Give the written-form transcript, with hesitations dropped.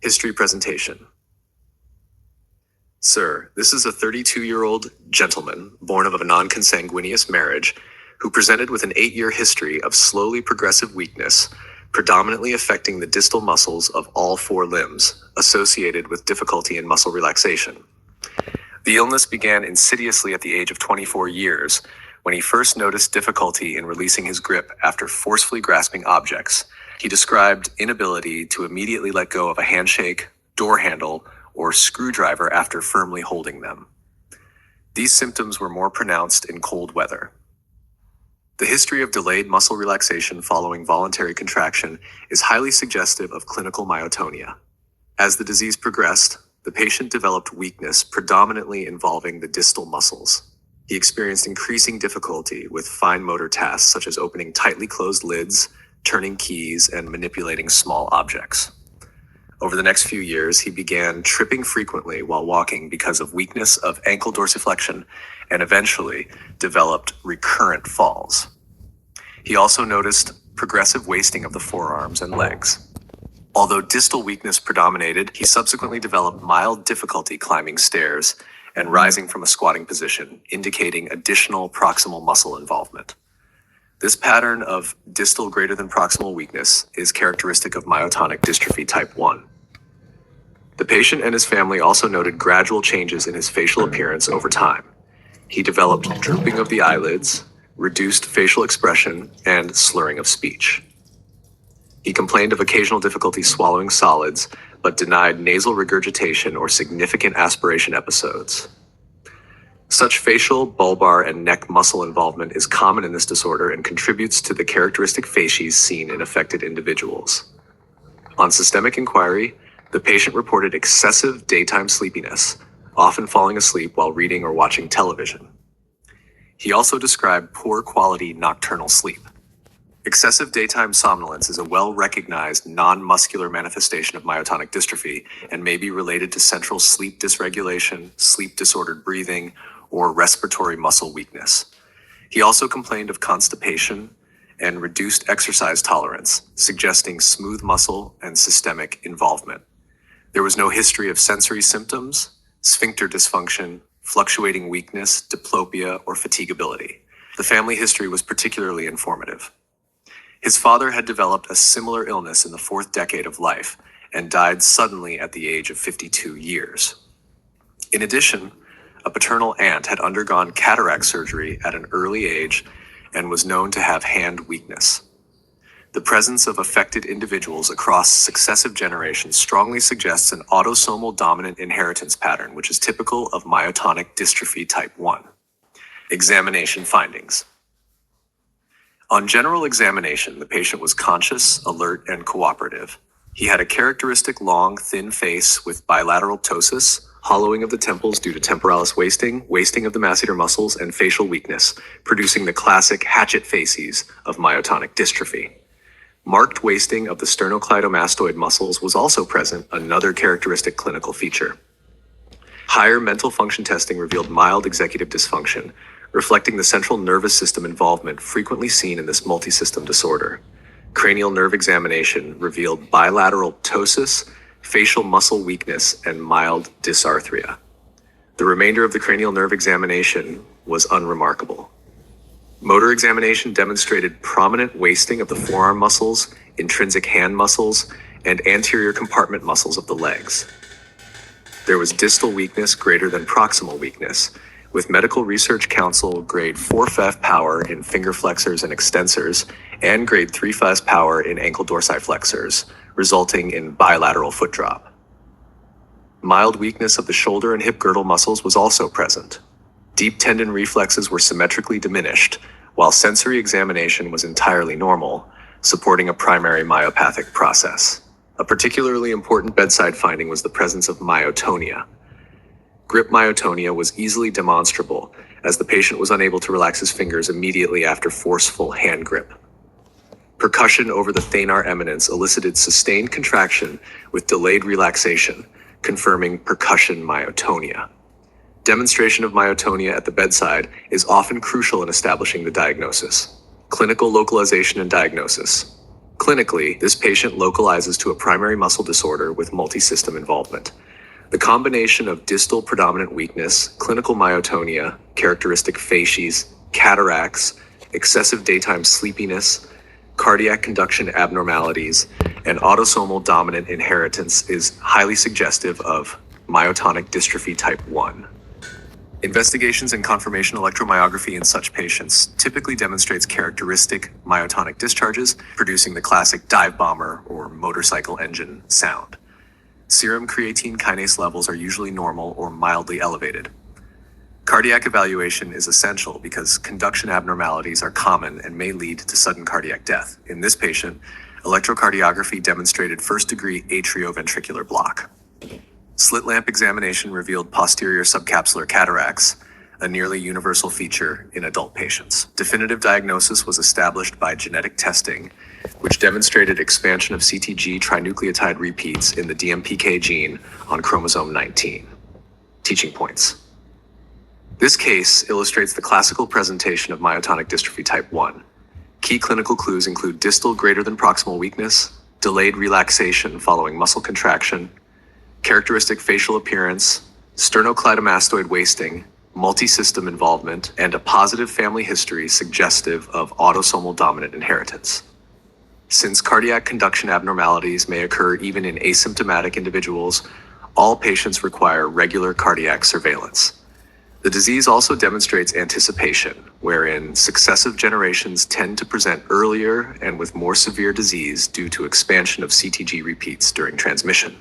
History presentation. Sir, this is a 32-year-old gentleman born of a non-consanguineous marriage who presented with an 8-year history of slowly progressive weakness, predominantly affecting the distal muscles of all 4 limbs, associated with difficulty in muscle relaxation. The illness began insidiously at the age of 24 years, when he first noticed difficulty in releasing his grip after forcefully grasping objects. He described inability to immediately let go of a handshake, door handle, or screwdriver after firmly holding them. These symptoms were more pronounced in cold weather. The history of delayed muscle relaxation following voluntary contraction is highly suggestive of clinical myotonia. As the disease progressed, the patient developed weakness predominantly involving the distal muscles. He experienced increasing difficulty with fine motor tasks such as opening tightly closed lids, turning keys, and manipulating small objects. Over the next few years, he began tripping frequently while walking because of weakness of ankle dorsiflexion and eventually developed recurrent falls. He also noticed progressive wasting of the forearms and legs. Although distal weakness predominated, he subsequently developed mild difficulty climbing stairs and rising from a squatting position, indicating additional proximal muscle involvement. This pattern of distal greater than proximal weakness is characteristic of myotonic dystrophy type 1. The patient and his family also noted gradual changes in his facial appearance over time. He developed drooping of the eyelids, reduced facial expression, and slurring of speech. He complained of occasional difficulty swallowing solids, but denied nasal regurgitation or significant aspiration episodes. Such facial, bulbar, and neck muscle involvement is common in this disorder and contributes to the characteristic facies seen in affected individuals. On systemic inquiry, the patient reported excessive daytime sleepiness, often falling asleep while reading or watching television. He also described poor quality nocturnal sleep. Excessive daytime somnolence is a well-recognized non-muscular manifestation of myotonic dystrophy and may be related to central sleep dysregulation, sleep-disordered breathing, or respiratory muscle weakness. He also complained of constipation and reduced exercise tolerance, suggesting smooth muscle and systemic involvement. There was no history of sensory symptoms, sphincter dysfunction, fluctuating weakness, diplopia, or fatigability. The family history was particularly informative. His father had developed a similar illness in the 4th decade of life and died suddenly at the age of 52 years. In addition, a paternal aunt had undergone cataract surgery at an early age and was known to have hand weakness. The presence of affected individuals across successive generations strongly suggests an autosomal dominant inheritance pattern, which is typical of myotonic dystrophy type 1. Examination findings. On general examination, the patient was conscious, alert, and cooperative. He had a characteristic long, thin face with bilateral ptosis, hollowing of the temples due to temporalis wasting, wasting of the masseter muscles, and facial weakness, producing the classic hatchet facies of myotonic dystrophy. Marked wasting of the sternocleidomastoid muscles was also present, another characteristic clinical feature. Higher mental function testing revealed mild executive dysfunction, reflecting the central nervous system involvement frequently seen in this multisystem disorder. Cranial nerve examination revealed bilateral ptosis, facial muscle weakness, and mild dysarthria. The remainder of the cranial nerve examination was unremarkable. Motor examination demonstrated prominent wasting of the forearm muscles, intrinsic hand muscles, and anterior compartment muscles of the legs. There was distal weakness greater than proximal weakness, with Medical Research Council grade 4 power in finger flexors and extensors, and grade 3 power in ankle dorsiflexors, resulting in bilateral foot drop. Mild weakness of the shoulder and hip girdle muscles was also present. Deep tendon reflexes were symmetrically diminished, while sensory examination was entirely normal, supporting a primary myopathic process. A particularly important bedside finding was the presence of myotonia. Grip myotonia was easily demonstrable, as the patient was unable to relax his fingers immediately after forceful hand grip. Percussion over the thenar eminence elicited sustained contraction with delayed relaxation, confirming percussion myotonia. Demonstration of myotonia at the bedside is often crucial in establishing the diagnosis. Clinical localization and diagnosis. Clinically, this patient localizes to a primary muscle disorder with multi-system involvement. The combination of distal predominant weakness, clinical myotonia, characteristic facies, cataracts, excessive daytime sleepiness, cardiac conduction abnormalities, and autosomal dominant inheritance is highly suggestive of myotonic dystrophy type 1. Investigations and confirmation electromyography in such patients typically demonstrates characteristic myotonic discharges, producing the classic dive bomber or motorcycle engine sound. Serum creatine kinase levels are usually normal or mildly elevated. Cardiac evaluation is essential because conduction abnormalities are common and may lead to sudden cardiac death. In this patient, electrocardiography demonstrated first-degree atrioventricular block. Slit lamp examination revealed posterior subcapsular cataracts, a nearly universal feature in adult patients. Definitive diagnosis was established by genetic testing, which demonstrated expansion of CTG trinucleotide repeats in the DMPK gene on chromosome 19. Teaching points. This case illustrates the classical presentation of myotonic dystrophy type 1. Key clinical clues include distal greater than proximal weakness, delayed relaxation following muscle contraction, characteristic facial appearance, sternocleidomastoid wasting, multi-system involvement, and a positive family history suggestive of autosomal dominant inheritance. Since cardiac conduction abnormalities may occur even in asymptomatic individuals, all patients require regular cardiac surveillance. The disease also demonstrates anticipation, wherein successive generations tend to present earlier and with more severe disease due to expansion of CTG repeats during transmission.